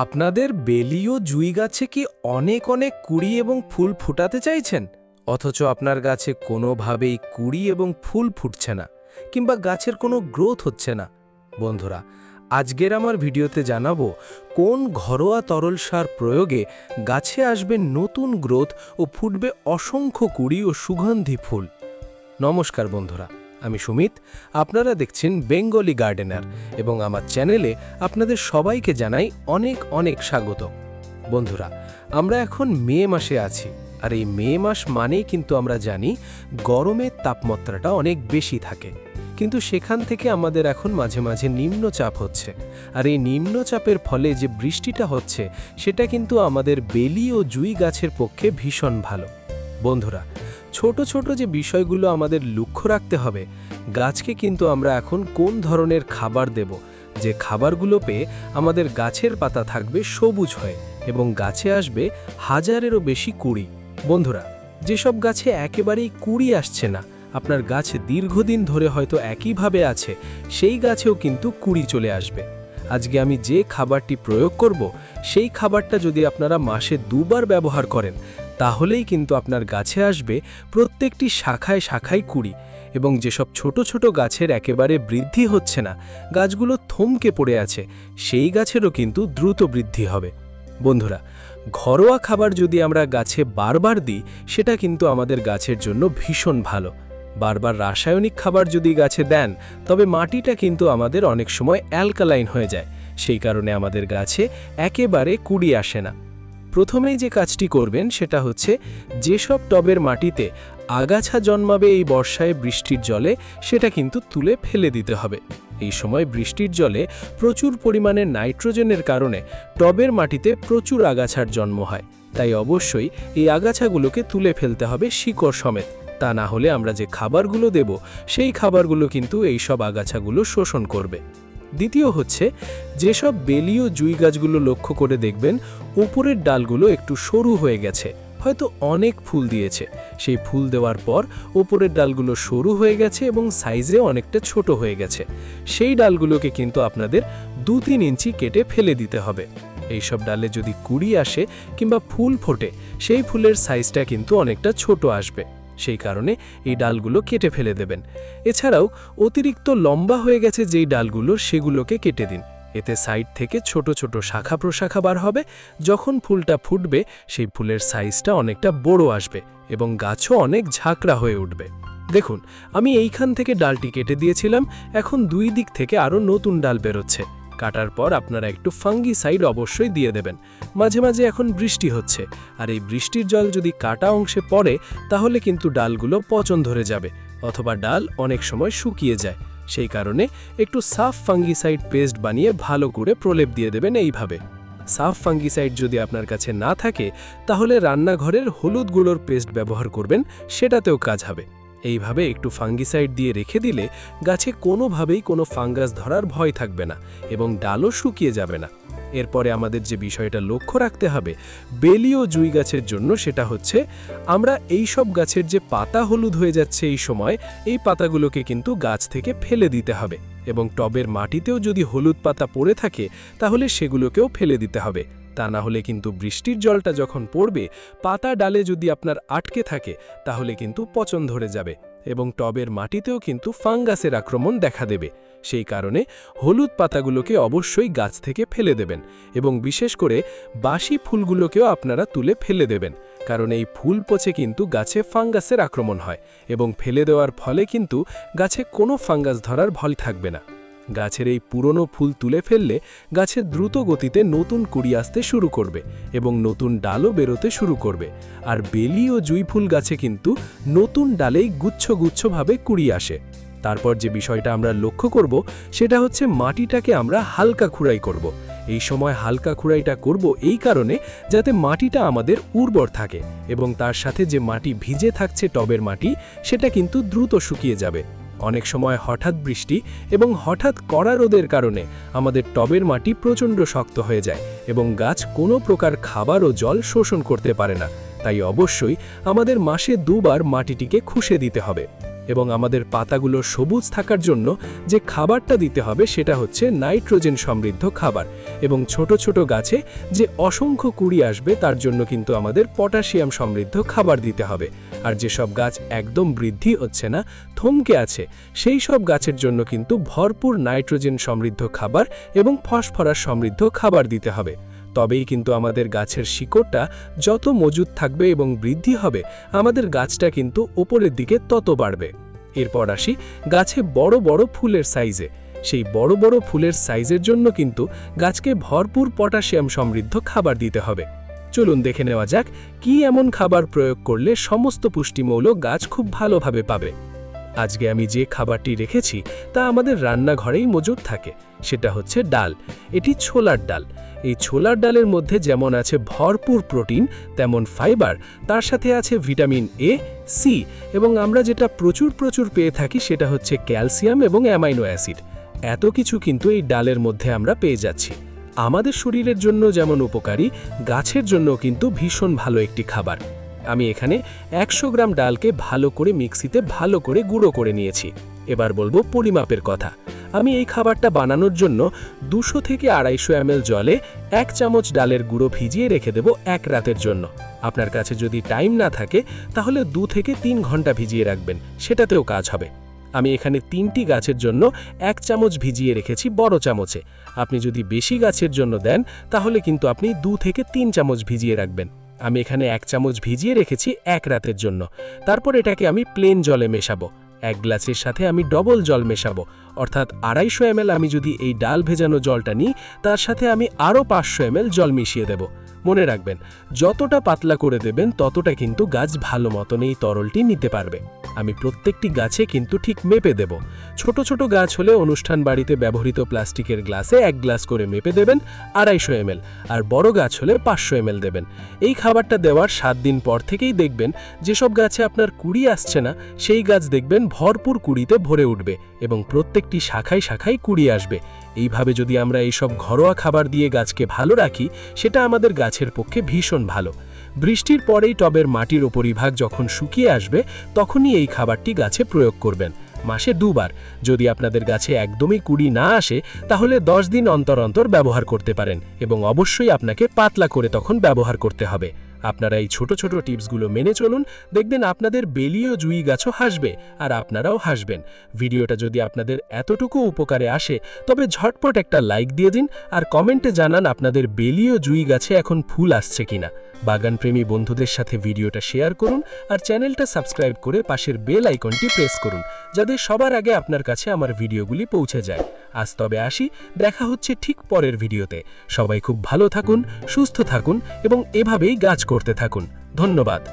আপনাদের বেলি ও জুই গাছে কি অনেক অনেক কুঁড়ি এবং ফুল ফুটাতে চাইছেন, অথচ আপনার গাছে কোনোভাবেই কুঁড়ি এবং ফুল ফুটছে না, কিংবা গাছের কোনো গ্রোথ হচ্ছে না? বন্ধুরা, আজকের আমার ভিডিওতে জানাবো কোন ঘরোয়া তরল সার প্রয়োগে গাছে আসবে নতুন গ্রোথ ও ফুটবে অসংখ্য কুঁড়ি ও সুগন্ধি ফুল। নমস্কার বন্ধুরা, আমি সুমিত। আপনারা দেখছেন বেঙ্গলি গার্ডেনার এবং আমার চ্যানেলে আপনাদের সবাইকে জানাই অনেক অনেক স্বাগত। বন্ধুরা, আমরা এখন মে মাসে আছি, আর এই মে মাস মানেই কিন্তু আমরা জানি গরমের তাপমাত্রাটা অনেক বেশি থাকে। কিন্তু সেখান থেকে আমাদের এখন মাঝে মাঝে নিম্নচাপ হচ্ছে, আর এই নিম্নচাপের ফলে যে বৃষ্টিটা হচ্ছে সেটা কিন্তু আমাদের বেলি ও জুই গাছের পক্ষে ভীষণ ভালো। বন্ধুরা, ছোট ছোট যে বিষয়গুলো আমাদের লক্ষ্য রাখতে হবে, গাছকে কিন্তু আমরা এখন কোন ধরনের খাবার দেব, যে খাবারগুলো পেয়ে আমাদের গাছের পাতা থাকবে সবুজ হয়ে এবং গাছে আসবে হাজারেরও বেশি কুঁড়ি। বন্ধুরা, যেসব গাছে একেবারেই কুঁড়ি আসছে না, আপনার গাছ দীর্ঘদিন ধরে হয়তো একইভাবে আছে, সেই গাছেও কিন্তু কুঁড়ি চলে আসবে। আজকে আমি যে খাবারটি প্রয়োগ করব, সেই খাবারটা যদি আপনারা মাসে 2 বার ব্যবহার করেন, তাহলেই কিন্তু আপনার গাছে আসবে প্রত্যেকটি শাখায় শাখায় কুঁড়ি, এবং যেসব ছোট ছোট গাছের একেবারে বৃদ্ধি হচ্ছে না, গাছগুলো থমকে পড়ে আছে, সেই গাছেরও কিন্তু দ্রুত বৃদ্ধি হবে। বন্ধুরা, ঘরোয়া খাবার যদি আমরা গাছে বারবার দিই, সেটা কিন্তু আমাদের গাছের জন্য ভীষণ ভালো। বারবার রাসায়নিক খাবার যদি গাছে দেন, তবে মাটিটা কিন্তু আমাদের অনেক সময় অ্যালকালাইন হয়ে যায়, সেই কারণে আমাদের গাছে একেবারে কুঁড়ি আসে না। প্রথমেই যে কাজটি করবেন সেটা হচ্ছে, যেসব টবের মাটিতে আগাছা জন্মাবে এই বর্ষায় বৃষ্টির জলে, সেটা কিন্তু তুলে ফেলে দিতে হবে। এই সময় বৃষ্টির জলে প্রচুর পরিমাণে নাইট্রোজেনের কারণে টবের মাটিতে প্রচুর আগাছার জন্ম হয়, তাই অবশ্যই এই আগাছাগুলোকে তুলে ফেলতে হবে শিকড় সমেত। তা না হলে আমরা যে খাবারগুলো দেব, সেই খাবারগুলো কিন্তু এই সব আগাছাগুলো শোষণ করবে। দ্বিতীয় হচ্ছে, যেসব বেলি ও জুই গাছগুলো লক্ষ্য করে দেখবেন উপরের ডালগুলো একটু সরু হয়ে গেছে, হয়তো অনেক ফুল দিয়েছে, সেই ফুল দেওয়ার পর উপরের ডালগুলো সরু হয়ে গেছে এবং সাইজে অনেকটা ছোট হয়ে গেছে, সেই ডালগুলোকে কিন্তু আপনাদের 2-3 ইঞ্চি কেটে ফেলে দিতে হবে। এইসব ডালে যদি কুঁড়ি আসে কিংবা ফুল ফোটে, সেই ফুলের সাইজটা কিন্তু অনেকটা ছোট আসবে, সেই কারণে এই ডালগুলো কেটে ফেলে দেবেন। এছাড়াও অতিরিক্ত লম্বা হয়ে গেছে যেই ডালগুলো, সেগুলোকে কেটে দিন। এতে সাইড থেকে ছোট ছোট শাখা প্রশাখা বার হবে, যখন ফুলটা ফুটবে সেই ফুলের সাইজটা অনেকটা বড় আসবে এবং গাছও অনেক ঝাঁকড়া হয়ে উঠবে। দেখুন, আমি এইখান থেকে ডালটি কেটে দিয়েছিলাম, এখন 2 দিক থেকে আরও নতুন ডাল বেরোচ্ছে। কাটার পর আপনারা একটু ফাঙ্গিসাইড অবশ্যই দিয়ে দেবেন। মাঝে মাঝে এখন বৃষ্টি হচ্ছে, আর এই বৃষ্টির জল যদি কাটা অংশে পড়ে, তাহলে কিন্তু ডালগুলো পচন ধরে যাবে, অথবা ডাল অনেক সময় শুকিয়ে যায়। সেই কারণে একটু সাফ ফাঙ্গিসাইড পেস্ট বানিয়ে ভালো করে প্রলেপ দিয়ে দেবেন। এইভাবে সাফ ফাঙ্গিসাইড যদি আপনার কাছে না থাকে, তাহলে রান্নাঘরের হলুদ গুঁড়োর পেস্ট ব্যবহার করবেন, সেটাতেও কাজ হবে। এইভাবে একটু ফাঙ্গিসাইড দিয়ে রেখে দিলে গাছে কোনোভাবেই কোনো ফাঙ্গাস ধরার ভয় থাকবে না এবং ডালও শুকিয়ে যাবে না। এরপরে আমাদের যে বিষয়টা লক্ষ্য রাখতে হবে বেলি ও জুই গাছের জন্য, সেটা হচ্ছে, আমরা এই সব গাছের যে পাতা হলুদ হয়ে যাচ্ছে এই সময়, এই পাতাগুলোকে কিন্তু গাছ থেকে ফেলে দিতে হবে, এবং টবের মাটিতেও যদি হলুদ পাতা পড়ে থাকে, তাহলে সেগুলোকেও ফেলে দিতে হবে। তা না হলে কিন্তু বৃষ্টির জলটা যখন পড়বে, পাতা ডালে যদি আপনার আটকে থাকে, তাহলে কিন্তু পচন ধরে যাবে এবং টবের মাটিতেও কিন্তু ফাঙ্গাসের আক্রমণ দেখা দেবে। সেই কারণে হলুদ পাতাগুলোকে অবশ্যই গাছ থেকে ফেলে দেবেন, এবং বিশেষ করে বাসি ফুলগুলোকেও আপনারা তুলে ফেলে দেবেন, কারণ এই ফুল পচে কিন্তু গাছে ফাঙ্গাসের আক্রমণ হয়, এবং ফেলে দেওয়ার ফলে কিন্তু গাছে কোনো ফাঙ্গাস ধরার ভয় থাকবে না। গাছের এই পুরনো ফুল তুলে ফেললে গাছে দ্রুত গতিতে নতুন কুঁড়ি আসতে শুরু করবে এবং নতুন ডালও বেরোতে শুরু করবে। আর বেলি ও জুই ফুল গাছে কিন্তু নতুন ডালেই গুচ্ছ গুচ্ছভাবে কুঁড়ি আসে। তারপর যে বিষয়টা আমরা লক্ষ্য করব, সেটা হচ্ছে মাটিটাকে আমরা হালকা খুঁড়াই করব। এই সময় হালকা খুঁড়াইটা করব এই কারণে, যাতে মাটিটা আমাদের উর্বর থাকে, এবং তার সাথে যে মাটি ভিজে থাকছে টবের মাটি, সেটা কিন্তু দ্রুত শুকিয়ে যাবে। অনেক সময় হঠাৎ বৃষ্টি এবং হঠাৎ কড়া রোদের কারণে আমাদের টবের মাটি প্রচণ্ড শক্ত হয়ে যায় এবং গাছ কোনো প্রকার খাবার ও জল শোষণ করতে পারে না। তাই অবশ্যই আমাদের মাসে 2 বার মাটিটিকে খুশে দিতে হবে। এবং আমাদের পাতাগুলো সবুজ থাকার জন্য যে খাবারটা দিতে হবে সেটা হচ্ছে নাইট্রোজেন সমৃদ্ধ খাবার। এবং ছোট ছোট গাছে যে অসংখ্য কুড়ি আসবে তার জন্য কিন্তু আমাদের পটাশিয়াম সমৃদ্ধ খাবার দিতে হবে। আর যেসব গাছ একদম বৃদ্ধি হচ্ছে না, থমকে আছে, সেই সব গাছের জন্য কিন্তু ভরপুর নাইট্রোজেন সমৃদ্ধ খাবার এবং ফসফরাস সমৃদ্ধ খাবার দিতে হবে। তবেই কিন্তু আমাদের গাছের শিকড়টা যত মজুদ থাকবে এবং বৃদ্ধি হবে, আমাদের গাছটা কিন্তু ওপরের দিকে তত বাড়বে। এরপর আসি গাছে বড় বড় ফুলের সাইজে। সেই বড় বড় ফুলের সাইজের জন্য কিন্তু গাছকে ভরপুর পটাশিয়াম সমৃদ্ধ খাবার দিতে হবে। চলুন দেখে নেওয়া যাক কি এমন খাবার প্রয়োগ করলে সমস্ত পুষ্টিমৌল গাছ খুব ভালোভাবে পাবে। আজকে আমি যে খাবারটি রেখেছি তা আমাদের রান্নাঘরেই মজুদ থাকে, সেটা হচ্ছে ডাল। এটি ছোলার ডাল। এই ছোলার ডালের মধ্যে যেমন আছে ভরপুর প্রোটিন, তেমন ফাইবার, তার সাথে আছে ভিটামিন এ, সি এবং আমরা যেটা প্রচুর পেয়ে থাকি সেটা হচ্ছে ক্যালসিয়াম এবং অ্যামাইনো অ্যাসিড। এত কিছু কিন্তু এই ডালের মধ্যে আমরা পেয়ে যাচ্ছি। আমাদের শরীরের জন্য যেমন উপকারী, গাছের জন্য কিন্তু ভীষণ ভালো একটি খাবার। আমি এখানে 100 গ্রাম ডালকে ভালো করে মিক্সিতে ভালো করে গুঁড়ো করে নিয়েছি। এবার বলবো পরিমাপের কথা। আমি এই খাবারটা বানানোর জন্য 200 থেকে 250 ml জলে 1 চামচ ডালের গুঁড়ো ভিজিয়ে রেখে দেব 1 রাতের জন্য। আপনার কাছে যদি টাইম না থাকে তাহলে 2 থেকে 3 ঘন্টা ভিজিয়ে রাখবেন, সেটাতেও কাজ হবে। আমি এখানে 3টি গাছের জন্য 1 চামচ ভিজিয়ে রেখেছি বড় চামচে। আপনি যদি বেশি গাছের জন্য দেন তাহলে কিন্তু আপনি 2 থেকে 3 চামচ ভিজিয়ে রাখবেন। আমি এখানে 1 চামচ ভিজিয়ে রেখেছি 1 রাতের জন্য। তারপর এটাকে আমি প্লেন জলে মেশাবো। 1 গ্লাসের সাথে আমি ডবল জল মেশাবো, অর্থাৎ 250 ml আমি যদি এই ডাল ভেজানো জলটা নিই তার সাথে আমি আরও 500 ml জল মিশিয়ে দেব। মনে রাখবেন, যতটা পাতলা করে দেবেন ততটা কিন্তু গাছ ভালো মতন এই তরলটি নিতে পারবে। আমি প্রত্যেকটি গাছে কিন্তু ঠিক মেপে দেব। ছোট ছোট গাছ হলে অনুষ্ঠান বাড়িতে ব্যবহৃত প্লাস্টিকের গ্লাসে 1 গ্লাস করে মেপে দেবেন 250 ml, আর বড় গাছ হলে 500 ml দেবেন। এই খাবারটা দেওয়ার 7 দিন পর থেকেই দেখবেন যেসব গাছে আপনার কুড়ি আসছে না সেই গাছ দেখবেন ভরপুর কুড়িতে ভরে উঠবে এবং প্রত্যেকটি শাখায় শাখায় কুড়ি আসবে। এইভাবে যদি আমরা এইসব ঘরোয়া খাবার দিয়ে গাছকে ভালো রাখি, সেটা আমাদের গাছের পক্ষে ভীষণ ভালো। বৃষ্টির পরেই টবের মাটির উপরিভাগ যখন শুকিয়ে আসবে তখনই এই খাবারটি গাছে প্রয়োগ করবেন। মাসে 2 বার। যদি আপনাদের গাছে একদমই কুড়ি না আসে তাহলে 10 দিন অন্তর অন্তর ব্যবহার করতে পারেন এবং অবশ্যই আপনাকে পাতলা করে তখন ব্যবহার করতে হবে। আপনারা এই ছোট ছোট টিপসগুলো মেনে চলুন, দেখবেন আপনাদের বেলি ও জুঁই গাছও হাসবে আর আপনারাও হাসবেন। ভিডিওটা যদি আপনাদের এতটুকু উপকারে আসে তবে ঝটপট একটা লাইক দিয়ে দিন আর কমেন্টে জানান আপনাদের বেলি ও জুঁই গাছে এখন ফুল আসছে কিনা। বাগানপ্রেমী বন্ধুদের সাথে ভিডিওটা শেয়ার করুন আর চ্যানেলটা সাবস্ক্রাইব করে পাশের বেল আইকনটি প্রেস করুন, যাতে সবার আগে আপনার কাছে আমার ভিডিওগুলি পৌঁছে যায়। আজ তবে আসি, দেখা হচ্ছে ঠিক পরের ভিডিওতে। সবাই খুব ভালো থাকুন, সুস্থ থাকুন এবং এভাবেই গাছ করতে থাকুন। ধন্যবাদ।